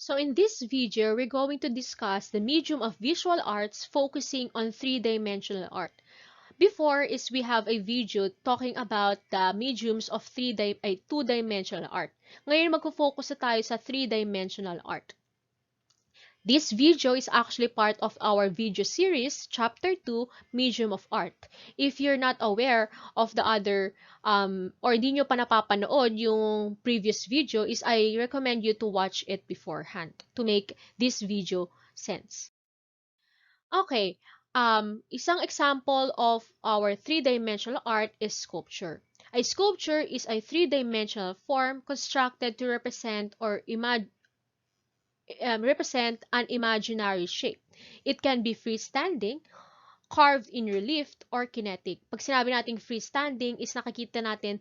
So in this video, we're going to discuss the medium of visual arts focusing on three-dimensional art. Before is we have a video talking about the mediums of two-dimensional art. Ngayon magfo-focus na tayo sa three-dimensional art. This video is actually part of our video series, Chapter 2, Medium of Art. If you're not aware of the other, or di nyo pa napapanood yung previous video, is I recommend you to watch it beforehand to make this video sense. Okay, isang example of our three-dimensional art is sculpture. A sculpture is a three-dimensional form constructed to represent represent an imaginary shape. It can be freestanding, carved in relief, or kinetic. Pag sinabi natin freestanding is nakikita natin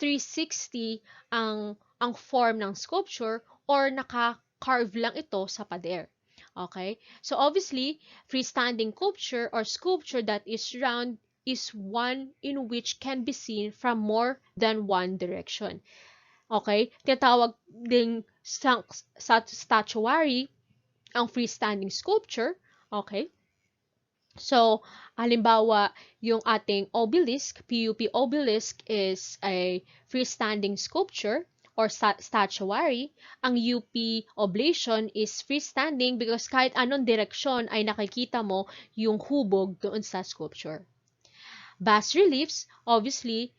360 ang form ng sculpture or naka-carve lang ito sa pader. Okay? So obviously, freestanding sculpture that is round is one in which can be seen from more than one direction. Okay? Tinatawag ding statuary ang freestanding sculpture. Okay? So, halimbawa, yung ating obelisk, PUP obelisk is a freestanding sculpture or statuary. Ang UP oblation is freestanding because kahit anong direksyon ay nakikita mo yung hubog doon sa sculpture. Bas reliefs, obviously,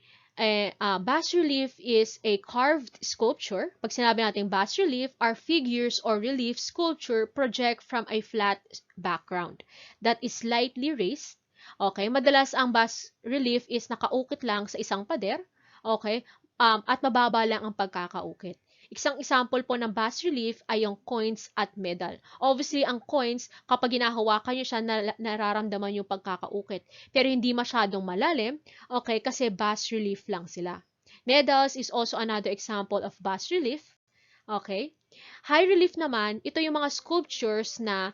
bas relief is a carved sculpture. Pag sinabi natin bas relief, are figures or relief sculpture project from a flat background that is slightly raised. Okay, madalas ang bas relief is nakaukit lang sa isang pader. Okay, at mababa lang ang pagkakaukit. Isang example po ng bas relief ay yung coins at medal. Obviously, ang coins, kapag hinahawakan nyo siya, nararamdaman yung pagkakaukit. Pero hindi masyadong malalim, okay, kasi bas relief lang sila. Medals is also another example of bas relief. Okay. High relief naman, ito yung mga sculptures na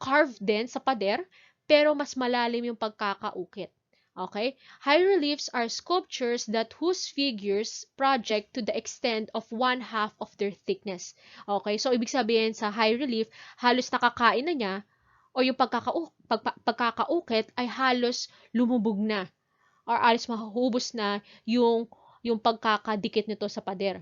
carved din sa pader, pero mas malalim yung pagkakaukit. Okay? High reliefs are sculptures that whose figures project to the extent of one half of their thickness. Okay? So, ibig sabihin sa high relief, halos nakakain na niya o yung pagkakaukit ay halos lumubog na or halos mahubos na yung pagkakadikit nito sa pader.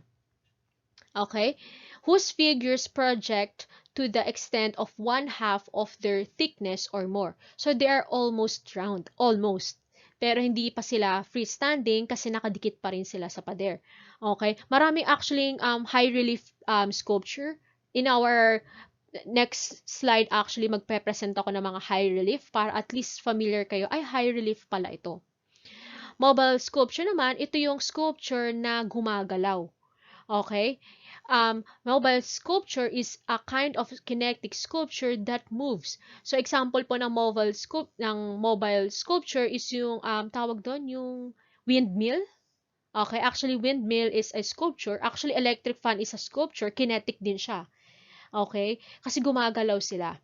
Okay? Whose figures project to the extent of one half of their thickness or more. So, they are almost round. Almost. Pero hindi pa sila freestanding kasi nakadikit pa rin sila sa pader. Okay? Maraming actually high relief sculpture. In our next slide actually magpe-present ako ng mga high relief para at least familiar kayo. Ay, high relief pala ito. Mobile sculpture naman, ito yung sculpture na gumagalaw. Okay? Mobile sculpture is a kind of kinetic sculpture that moves. So example po ng mobile sculpture is yung tawag doon yung windmill. Okay, actually windmill is a sculpture. Actually electric fan is a sculpture, kinetic din siya. Okay? Kasi gumagalaw sila.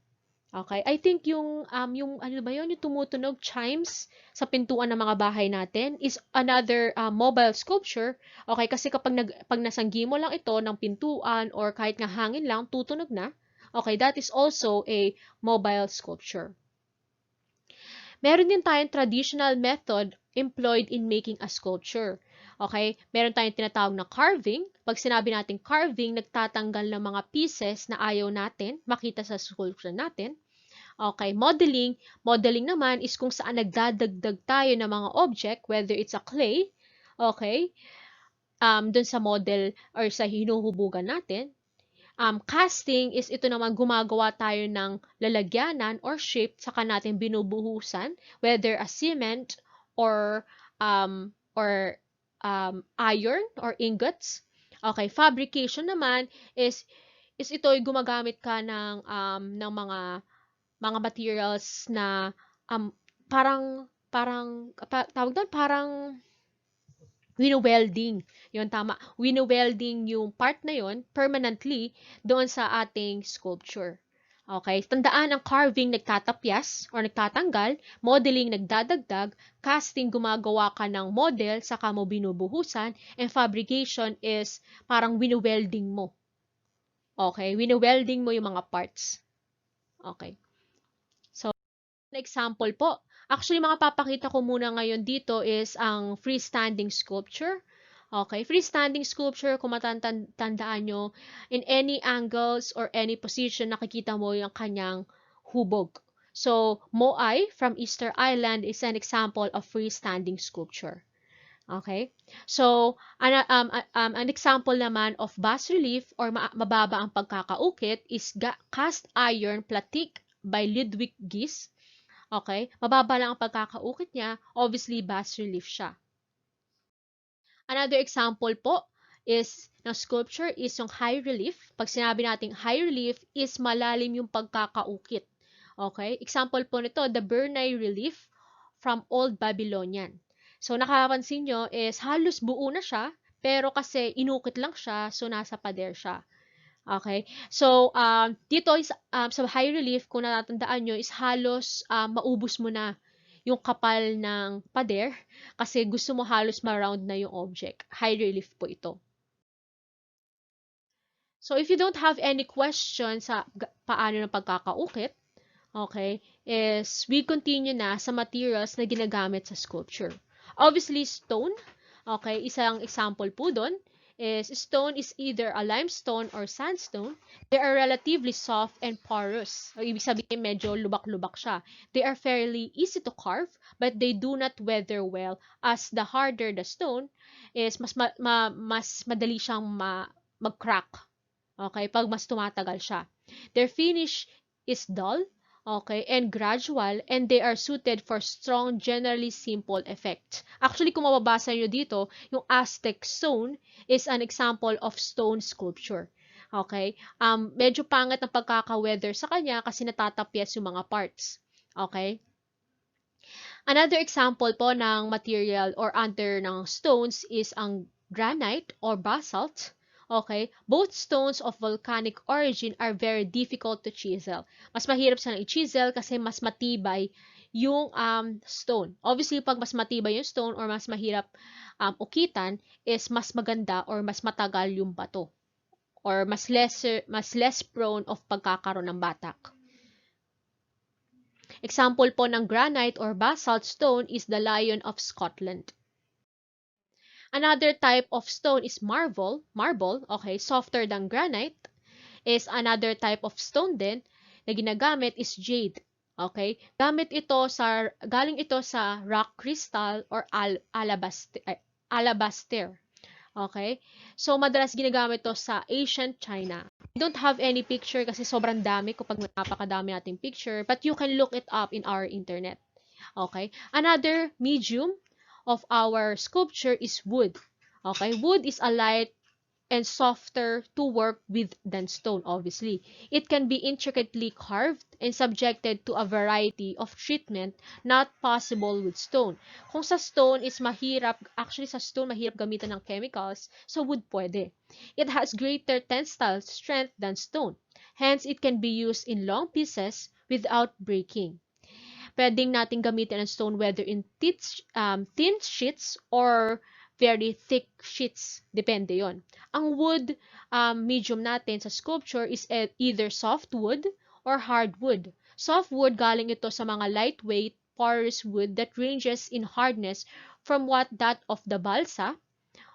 Okay, I think yung ano ba yun, yung tumutunog chimes sa pintuan ng mga bahay natin is another mobile sculpture. Okay, kasi pag nasanggi mo lang ito ng pintuan or kahit nga hangin lang, tutunog na. Okay, that is also a mobile sculpture. Meron din tayong traditional method employed in making a sculpture. Okay, meron tayong tinatawag na carving. Pag sinabi natin carving, nagtatanggal ng mga pieces na ayaw natin makita sa sculpture natin. Okay, modeling. Modeling naman is kung saan nagdadagdag tayo ng mga object, whether it's a clay, okay, dun sa model or sa hinuhubugan natin. Casting is ito naman gumagawa tayo ng lalagyanan or shape saka natin binubuhusan, whether a cement or iron or ingots. Okay, fabrication naman is ito ay gumagamit ka ng mga materials na parang tawag doon parang wino-welding. Yun, tama. Wino-welding yung part na yun permanently doon sa ating sculpture. Okay? Tandaan, ang carving nagtatapyas or nagtatanggal, modeling nagdadagdag, casting gumagawa ka ng model, saka mo binubuhusan, and fabrication is parang wino-welding mo. Okay, wini-welding mo yung mga parts. Okay. So, an example po. Actually, mga papakita ko muna ngayon dito is ang freestanding sculpture. Okay, freestanding sculpture, kung matandaan nyo, in any angles or any position, nakikita mo yung kanyang hubog. So, Moai from Easter Island is an example of freestanding sculpture. Okay? So, an example naman of bas relief or mababa ang pagkakaukit is cast iron platique by Ludwig Gies. Okay? Mababa lang ang pagkakaukit niya. Obviously, bas relief siya. Another example po is ng sculpture is yung high relief. Pag sinabi nating high relief is malalim yung pagkakaukit. Okay? Example po nito, the Bernay relief from Old Babylonian. So, nakapansin nyo is halos buo na siya, pero kasi inukit lang siya, so nasa pader siya. Okay? So, dito is, sa high relief, kung natatandaan nyo, is halos maubos mo na yung kapal ng pader kasi gusto mo halos ma-round na yung object. High relief po ito. So, if you don't have any questions sa paano ng pagkakaukit, okay, is we continue na sa materials na ginagamit sa sculpture. Obviously, stone, okay, isang example po doon is stone is either a limestone or sandstone. They are relatively soft and porous. O, ibig sabihin, medyo lubak-lubak siya. They are fairly easy to carve, but they do not weather well as the harder the stone is mas madali siyang mag-crack. Okay, pag mas tumatagal siya. Their finish is dull, okay, and gradual, and they are suited for strong, generally simple effect. Actually, kung mababasa nyo dito, yung Aztec stone is an example of stone sculpture. Okay? Medyo pangit ang pagkaka-weather sa kanya kasi natatapyas yung mga parts. Okay? Another example po ng material or under ng stones is ang granite or basalt. Okay? Both stones of volcanic origin are very difficult to chisel. Mas mahirap silang i-chisel kasi mas matibay yung stone. Obviously, pag mas matibay yung stone or mas mahirap ukitan, is mas maganda or mas matagal yung bato. Or mas less prone of pagkakaroon ng batak. Example po ng granite or basalt stone is the Lion of Scotland. Another type of stone is marble, okay, softer than granite, is another type of stone din na ginagamit is jade. Okay? Galing ito sa rock crystal or alabaster. Okay? So, madalas ginagamit to sa ancient China. I don't have any picture kasi sobrang dami kapag napakadami nating picture, but you can look it up in our internet. Okay? Another medium of our sculpture is wood. Okay? Wood is a light and softer to work with than stone, obviously. It can be intricately carved and subjected to a variety of treatment not possible with stone. Kung sa stone is mahirap, actually sa stone mahirap gamitan ng chemicals, so wood pwede. It has greater tensile strength than stone. Hence, it can be used in long pieces without breaking. Pwedeng natin gamitin ang stone whether in thin sheets or very thick sheets. Depende yon. Ang wood medium natin sa sculpture is either softwood or hardwood. Softwood, galing ito sa mga lightweight, porous wood that ranges in hardness from that of the balsa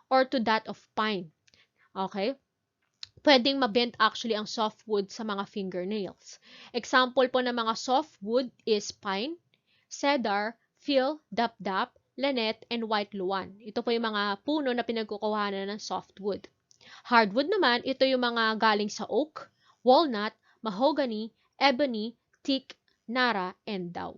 or to that of pine. Okay? Pwedeng mabend actually ang softwood sa mga fingernails. Example po ng mga softwood is pine, cedar, fir, dapdap, lanet, and white luan. Ito po yung mga puno na pinagkukuhanan ng softwood. Hardwood naman, ito yung mga galing sa oak, walnut, mahogany, ebony, teak, nara, and daw.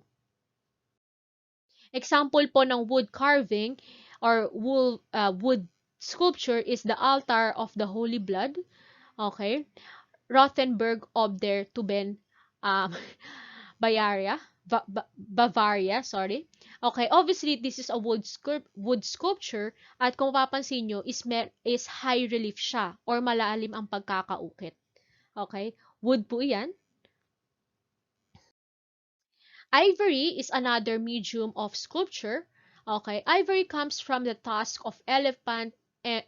Example po ng wood carving or wood sculpture is the altar of the Holy Blood. Okay? Rothenburg ob der Tuben, Bavaria, sorry. Okay, obviously this is a wood sculpture at kung mapapansin nyo is high relief siya or malalim ang pagkakaukit. Okay? Wood po 'yan. Ivory is another medium of sculpture. Okay, ivory comes from the tusk of elephant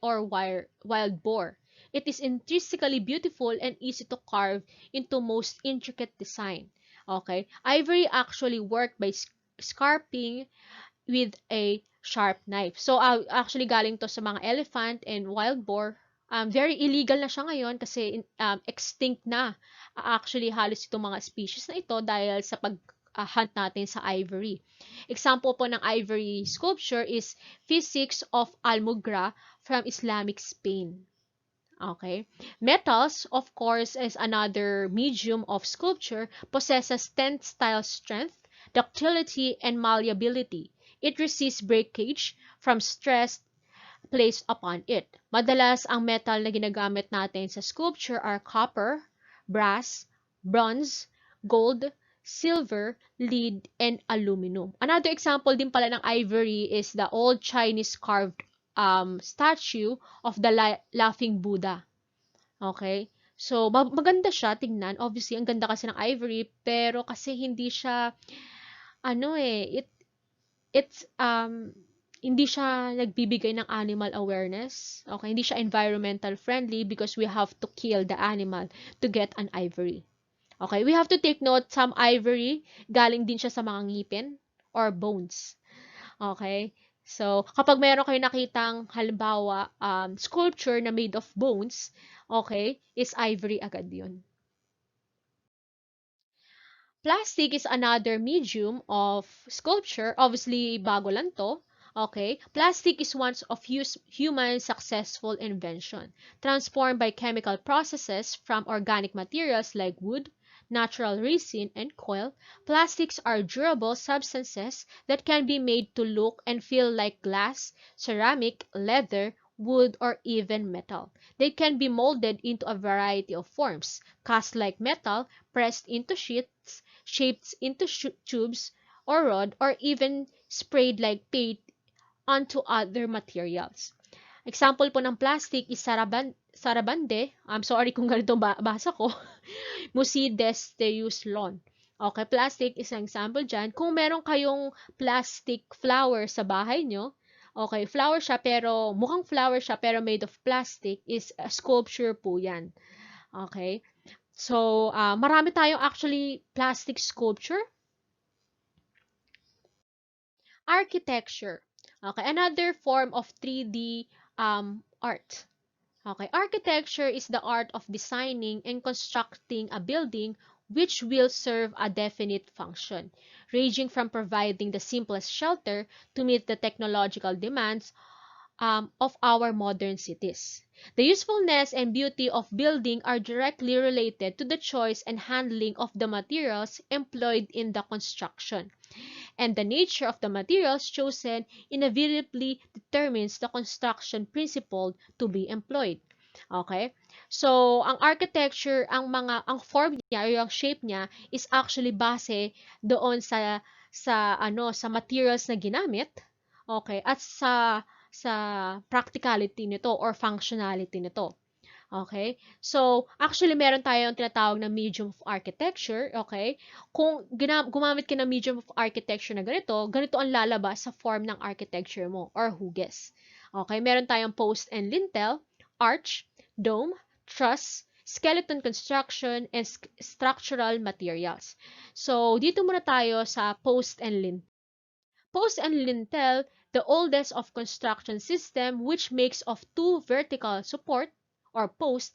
or wild boar. It is intrinsically beautiful and easy to carve into most intricate design. Okay? Ivory actually worked by scarping with a sharp knife. So, actually galing to sa mga elephant and wild boar. Very illegal na siya ngayon kasi extinct na. Actually, halos itong mga species na ito dahil sa pag-hunt natin sa ivory. Example po ng ivory sculpture is Physics of Almugra from Islamic Spain. Okay. Metals, of course, is another medium of sculpture, possesses tensile strength, ductility, and malleability. It resists breakage from stress placed upon it. Madalas, ang metal na ginagamit natin sa sculpture are copper, brass, bronze, gold, silver, lead, and aluminum. Another example din pala ng ivory is the old Chinese carved statue of the Laughing Buddha. Okay? So, maganda siya tingnan. Obviously, ang ganda kasi ng ivory, pero kasi hindi siya, it's hindi siya nagbibigay ng animal awareness. Okay? Hindi siya environmental friendly because we have to kill the animal to get an ivory. Okay? We have to take note, some ivory, galing din siya sa mga ngipin or bones. Okay? So, kapag meron kayo nakitang, halimbawa, sculpture na made of bones, okay, is ivory agad yun. Plastic is another medium of sculpture. Obviously, bago lang to. Okay? Plastic is one of human successful invention. Transformed by chemical processes from organic materials like wood, natural resin, and coil, plastics are durable substances that can be made to look and feel like glass, ceramic, leather, wood, or even metal. They can be molded into a variety of forms, cast like metal, pressed into sheets, shaped into tubes or rod, or even sprayed like paint onto other materials. Example po ng plastic is sarabande. I'm sorry kung ganito basa ko. Musides Deus Lon. Okay, plastic is an example dyan. Kung meron kayong plastic flower sa bahay nyo, okay, flower siya pero, mukhang flower siya pero made of plastic, is a sculpture po yan. Okay? So, marami tayong actually plastic sculpture. Architecture. Okay, another form of 3D art. Okay, architecture is the art of designing and constructing a building which will serve a definite function, ranging from providing the simplest shelter to meet the technological demands of our modern cities. The usefulness and beauty of building are directly related to the choice and handling of the materials employed in the construction, and the nature of the materials chosen inevitably determines the construction principle to be employed. Okay? So, ang architecture, ang form niya, or yung shape niya is actually base doon sa materials na ginamit, okay, at sa practicality nito or functionality nito. Okay? So, actually, meron tayong tinatawag na medium of architecture. Okay? Kung gumamit ka ng medium of architecture na ganito ang lalabas sa form ng architecture mo or hugis. Okay? Meron tayong post and lintel, arch, dome, truss, skeleton construction, and structural materials. So, dito muna tayo sa post and lintel. Post and lintel, the oldest of construction system which makes of two vertical support or post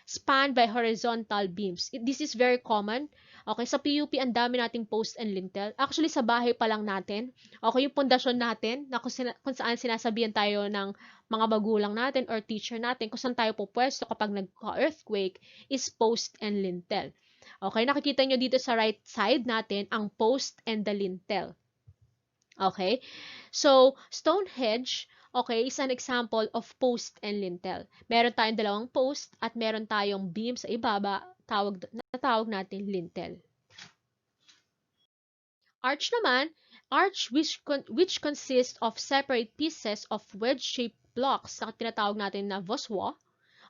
spanned by horizontal beams. This is very common. Okay, sa PUP ang dami nating post and lintel. Actually, sa bahay pa lang natin. Okay, yung pundasyon natin na kung saan sinasabihan tayo ng mga magulang natin or teacher natin kung saan tayo pupwesto kapag nagka-earthquake is post and lintel. Okay, nakikita nyo dito sa right side natin ang post and the lintel. Okay? So, Stonehenge, okay, is an example of post and lintel. Meron tayong dalawang post at meron tayong beam sa ibaba, tawag natin lintel. Arch naman, arch which consists of separate pieces of wedge-shaped blocks na tinatawag natin na voussoirs,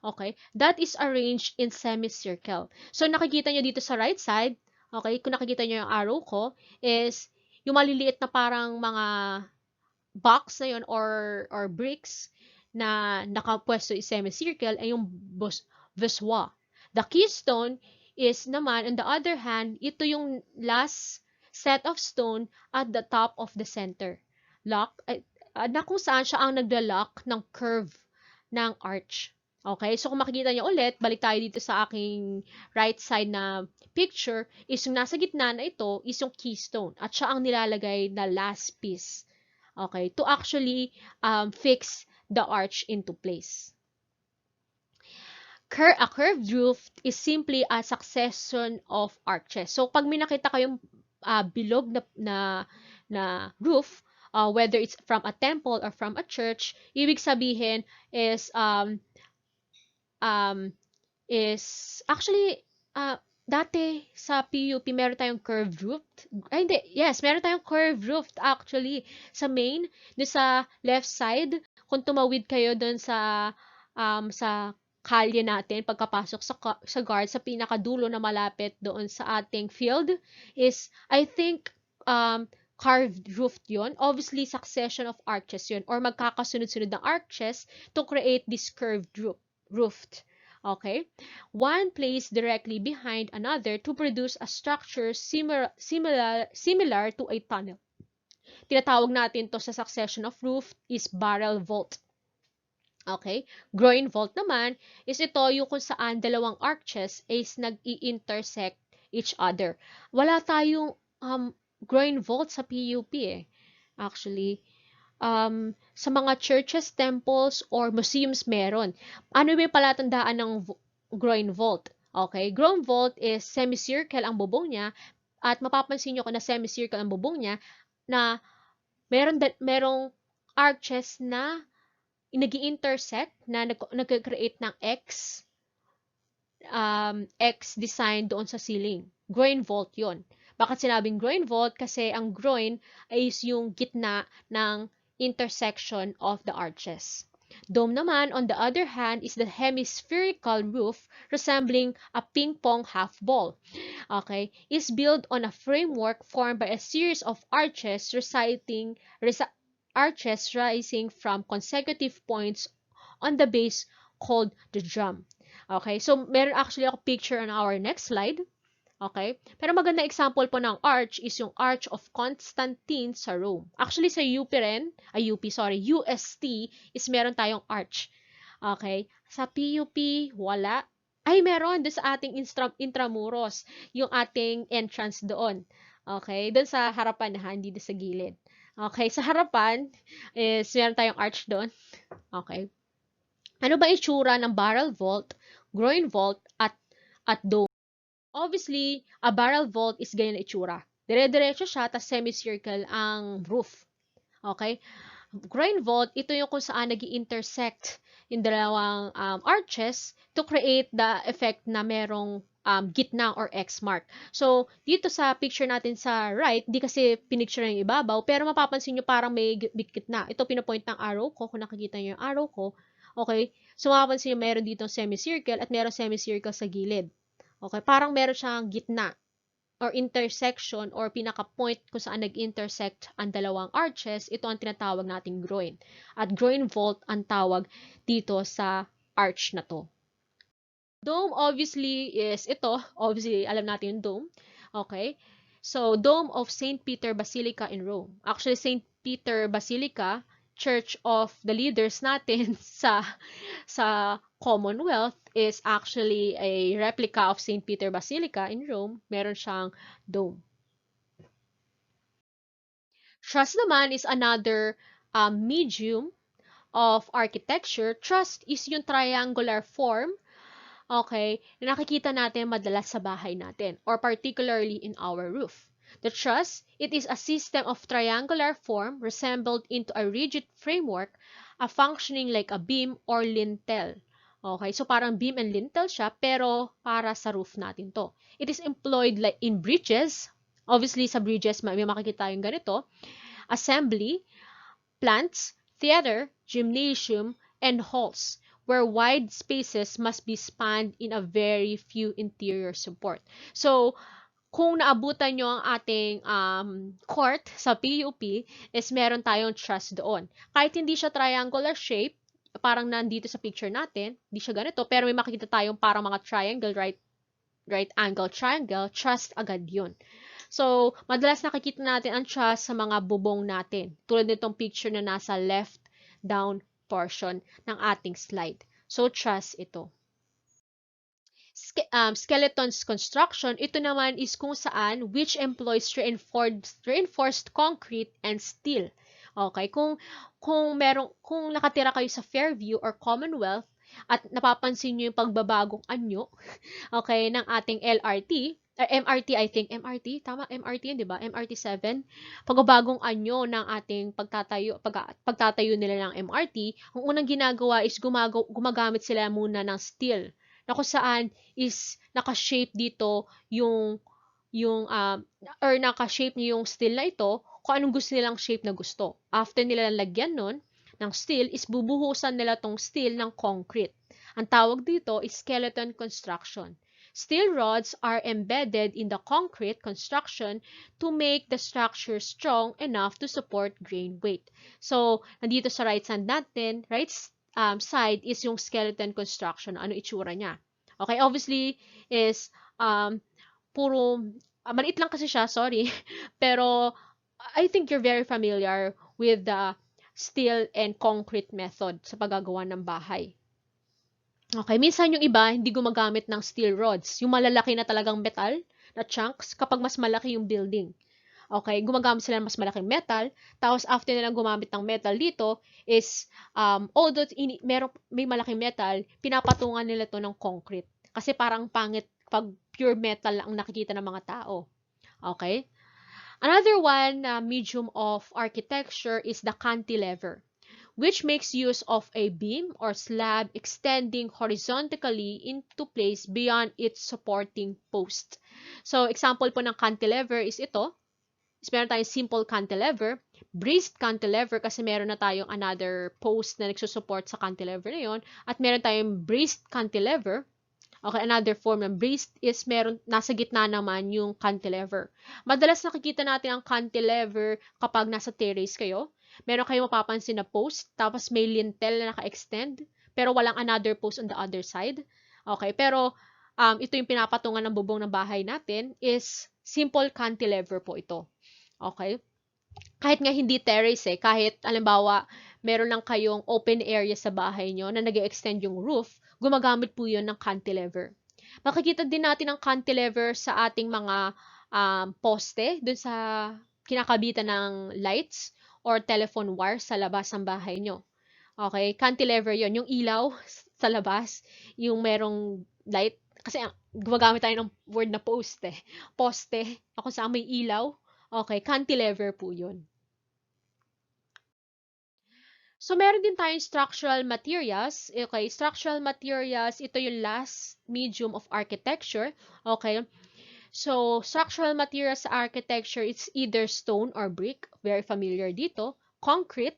okay, that is arranged in semicircle. So, nakikita nyo dito sa right side, okay, kung nakikita nyo yung arrow ko, is yung maliliit na parang mga box na yun or bricks na nakapwesto is semicircle ay yung voussoir. The keystone is naman, on the other hand, ito yung last set of stone at the top of the center. Na kung saan siya ang nagla-lock ng curve ng arch. Okay? So, kung makikita niyo ulit, balik tayo dito sa aking right side na picture, is yung nasa gitna na ito is yung keystone. At siya ang nilalagay na last piece. Okay? To actually fix the arch into place. A curved roof is simply a succession of arches. So, pag may nakita kayong bilog na roof, whether it's from a temple or from a church, ibig sabihin is um, actually dati sa PUP meron tayong curved roof. Ay hindi, yes, meron tayong curved roof actually sa main, doon sa left side. Kung tumawid kayo doon sa kalye natin pagkapasok sa guard sa pinakadulo na malapit doon sa ating field is I think carved roof yon. Obviously succession of arches yon or magkakasunod-sunod na arches to create this curved roof. Okay? One placed directly behind another to produce a structure similar to a tunnel. Tinatawag natin to sa succession of roof is barrel vault. Okay? Groin vault naman is ito yung kung saan dalawang arches is nag-i-intersect each other. Wala tayong groin vault sa PUP eh. Actually, sa mga churches, temples, or museums meron. Ano yung palatandaan ng groin vault? Okay, groin vault is semicircle ang bubong niya at mapapansin nyo kung na semicircle ang bubong niya na merong arches na nag-intersect na nag-create ng X design doon sa ceiling. Groin vault yon. Bakit sinabing groin vault? Kasi ang groin ay yung gitna ng intersection of the arches. Dome naman, on the other hand, is the hemispherical roof resembling a ping-pong half ball. Okay, is built on a framework formed by a series of arches rising from consecutive points on the base called the drum. Okay, so meron actually ako picture on our next slide. Okay? Pero maganda example po ng arch is yung Arch of Constantine sa Rome. Actually, sa UP rin, UST is meron tayong arch. Okay? Sa PUP, wala. Ay, meron doon sa ating intramuros, yung ating entrance doon. Okay? Doon sa harapan, hindi doon sa gilid. Okay? Sa harapan, is meron tayong arch doon. Okay? Ano ba itsura ng barrel vault, groin vault, at dome? Obviously, a barrel vault is ganyan na itsura. Dire-diretso siya, tas semicircle ang roof. Okay? Groin vault, ito yung kung saan nag-intersect yung dalawang arches to create the effect na merong gitna or X mark. So, dito sa picture natin sa right, di kasi pinicture yung ibabaw, pero mapapansin nyo parang may gitna. Ito pinapoint ng arrow ko, kung nakikita nyo yung arrow ko. Okay? So, mapapansin nyo meron dito semicircle at meron semicircle sa gilid. Okay, parang meron siyang gitna or intersection or pinaka-point kung saan nag-intersect ang dalawang arches, ito ang tinatawag nating groin. At groin vault ang tawag dito sa arch na to. Dome obviously is ito. Obviously, alam natin yung dome. Okay? So, Dome of St. Peter Basilica in Rome. Actually, St. Peter Basilica, church of the leaders natin sa Commonwealth is actually a replica of St. Peter Basilica in Rome. Meron siyang dome. Truss naman is another medium of architecture. Truss is yung triangular form, okay, na nakikita natin madalas sa bahay natin or particularly in our roof. The truss, it is a system of triangular form resembled into a rigid framework, functioning like a beam or lintel. Okay, so parang beam and lintel siya, pero para sa roof natin to. It is employed like in bridges. Obviously, sa bridges, may makikita yung ganito. Assembly, plants, theater, gymnasium, and halls, where wide spaces must be spanned in a very few interior support. So, kung naabutan nyo ang ating court sa PUP, is meron tayong truss doon. Kahit hindi siya triangular shape, parang nandito sa picture natin, hindi siya ganito, pero may makikita tayong parang mga triangle, right angle triangle, truss agad yun. So, madalas nakikita natin ang truss sa mga bubong natin. Tulad nitong picture na nasa left down portion ng ating slide. So, truss ito. Skeleton's construction, ito naman is kung saan which employs reinforced concrete and steel. Okay, kung nakatira kayo sa Fairview or Commonwealth at napapansin niyo yung pagbabagong anyo, okay, ng ating LRT, or MRT, I think, MRT, tama, MRT yun, di ba? MRT 7, pagbabagong anyo ng ating pagtatayo nila ng MRT, ang unang ginagawa is gumagamit sila muna ng steel, na kung saan is naka-shape dito or naka-shape niyo yung steel na ito kung anong gusto nilang shape na gusto. After nila lagyan nun ng steel, is bubuhusan nila tong steel ng concrete. Ang tawag dito is skeleton construction. Steel rods are embedded in the concrete construction to make the structure strong enough to support grain weight. So, nandito sa right side natin, side is yung skeleton construction. Ano itsura niya? Okay, obviously is puro maliit lang kasi siya, sorry. Pero I think you're very familiar with the steel and concrete method sa paggagawa ng bahay. Okay, minsan yung iba hindi gumagamit ng steel rods, yung malalaki na talagang metal na chunks kapag mas malaki yung building. Okay, gumagamit sila ng mas malaking metal, tapos after nilang gumamit ng metal dito is although may malaking metal, pinapatungan nila to ng concrete. Kasi parang pangit pag pure metal lang ang nakikita ng mga tao. Okay? Another one medium of architecture is the cantilever, which makes use of a beam or slab extending horizontally into place beyond its supporting post. So, example po ng cantilever is ito. Meron tayong simple cantilever, braced cantilever kasi meron na tayong another post na nagsusupport sa cantilever na yun, at meron tayong braced cantilever. Okay, another form ng braced is nasa gitna naman yung cantilever. Madalas nakikita natin ang cantilever kapag nasa terrace kayo. Meron kayong mapapansin na post, tapos may lintel na naka-extend, pero walang another post on the other side. Okay, pero ito yung pinapatungan ng bubong ng bahay natin is simple cantilever po ito. Okay? Kahit nga hindi terrace kahit alimbawa, meron lang kayong open area sa bahay nyo na nag-extend yung roof, gumagamit po yun ng cantilever. Makikita din natin ang cantilever sa ating mga poste, dun sa kinakabitan ng lights or telephone wire sa labas ng bahay nyo. Okay, cantilever yon, yung ilaw sa labas, yung merong light, kasi gumagamit tayo ng word na poste. Poste, ako sa may ilaw. Okay, cantilever po yun. So, meron din tayong structural materials. Okay, structural materials, ito yung last medium of architecture. Okay, so structural materials sa architecture, it's either stone or brick. Very familiar dito. Concrete,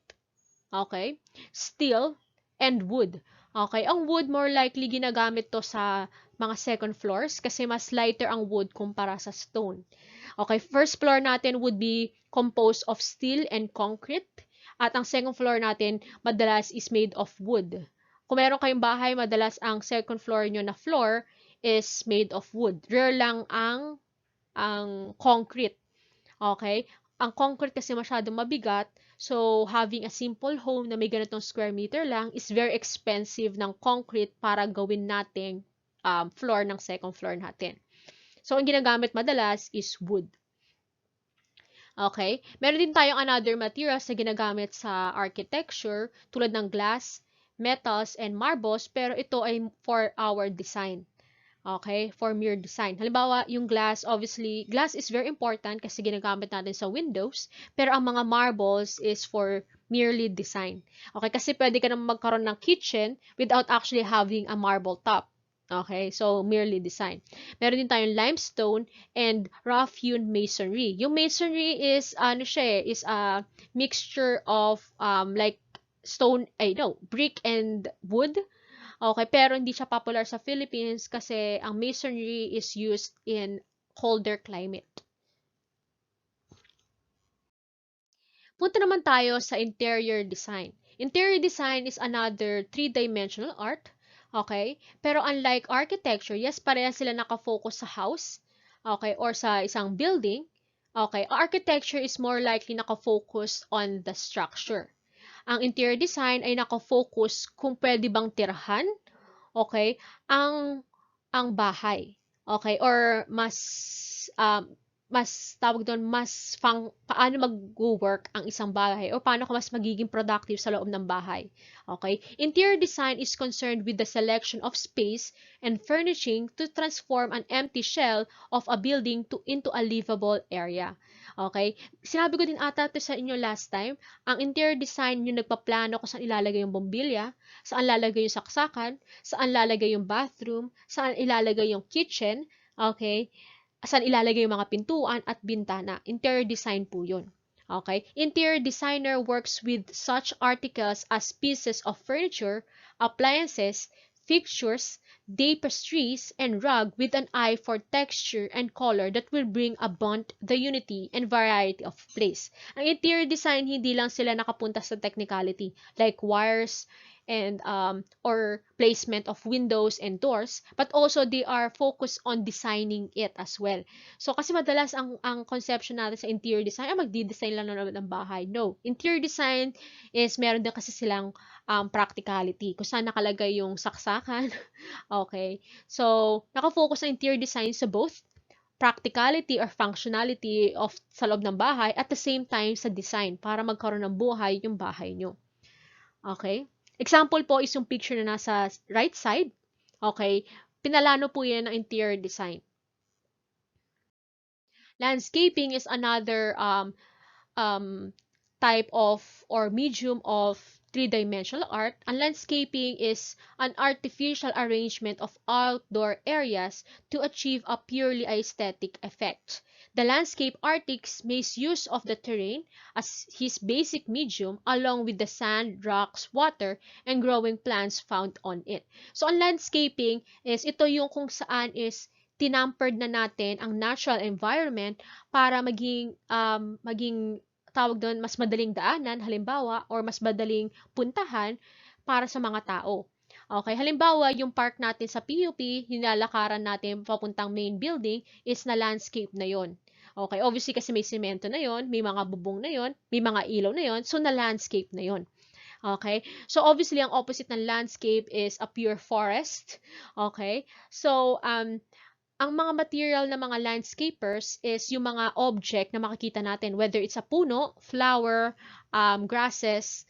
okay, steel, and wood. Okay, ang wood more likely ginagamit to sa mga second floors kasi mas lighter ang wood kumpara sa stone. Okay, first floor natin would be composed of steel and concrete. At ang second floor natin, madalas is made of wood. Kung meron kayong bahay, madalas ang second floor nyo na floor is made of wood. Rare lang ang concrete. Okay? Ang concrete kasi masyadong mabigat, so having a simple home na may ganitong square meter lang is very expensive ng concrete para gawin nating floor ng second floor natin. So, ang ginagamit madalas is wood. Okay? Meron din tayong another materials na ginagamit sa architecture tulad ng glass, metals, and marbles, pero ito ay for our design. Okay? For mere design. Halimbawa, yung glass, obviously, glass is very important kasi ginagamit natin sa windows, pero ang mga marbles is for merely design. Okay? Kasi pwede ka naman magkaroon ng kitchen without actually having a marble top. Okay, so merely design. Meron din tayong limestone and rough-hewn masonry. Yung masonry is is a mixture of like brick and wood. Okay, pero hindi siya popular sa Philippines kasi ang masonry is used in colder climate. Punta naman tayo sa interior design. Interior design is another three-dimensional art. Okay? Pero unlike architecture, yes, parehas sila nakafocus sa house, okay, or sa isang building. Okay, architecture is more likely nakafocus on the structure. Ang interior design ay nakafocus kung pwede bang tirahan, okay, ang bahay. Okay, or mas tawag doon, paano mag-work ang isang bahay o paano ka mas magiging productive sa loob ng bahay. Okay? Interior design is concerned with the selection of space and furnishing to transform an empty shell of a building into a livable area. Okay? Sinabi ko din ata ito sa inyo last time, ang interior design yung nagpaplano kung saan ilalagay yung bombilya, saan lalagay yung saksakan, saan lalagay yung bathroom, saan ilalagay yung kitchen, okay? Saan ilalagay yung mga pintuan at bintana. Interior design po yun. Okay? Interior designer works with such articles as pieces of furniture, appliances, fixtures, tapestries, and rug with an eye for texture and color that will bring about the unity and variety of place. Ang interior design, hindi lang sila nakapunta sa technicality like wires and or placement of windows and doors, but also they are focused on designing it as well. So kasi madalas ang conception natin sa interior design ay magdi-design lang naman ng bahay. No, interior design is meron din kasi silang practicality kung saan nakalagay yung saksakan. Okay. So, naka-focus ang interior design sa both practicality or functionality of sa loob ng bahay at the same time sa design para magkaroon ng buhay yung bahay nyo. Okay? Example po is yung picture na nasa right side. Okay? Pinalano po yan ng interior design. Landscaping is another type of or medium of three-dimensional art. And landscaping is an artificial arrangement of outdoor areas to achieve a purely aesthetic effect. The landscape artist makes use of the terrain as his basic medium along with the sand, rocks, water, and growing plants found on it. So, ang landscaping is ito yung kung saan is tinampered na natin ang natural environment para maging tawag doon, mas madaling daanan, halimbawa, or mas madaling puntahan para sa mga tao. Okay, halimbawa, yung park natin sa PUP, hinalakaran natin papuntang main building, is na landscape na yon. Okay, obviously kasi may semento na yon, may mga bubong na yon, may mga ilaw na yon, so na landscape na yon. Okay, so obviously, ang opposite ng landscape is a pure forest. Okay, so, ang mga material ng mga landscapers is yung mga object na makikita natin, whether it's a puno, flower, grasses,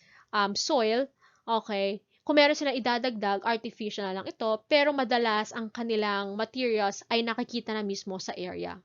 soil, okay. Kung meron silang idadagdag, artificial na lang ito, pero madalas ang kanilang materials ay nakikita na mismo sa area.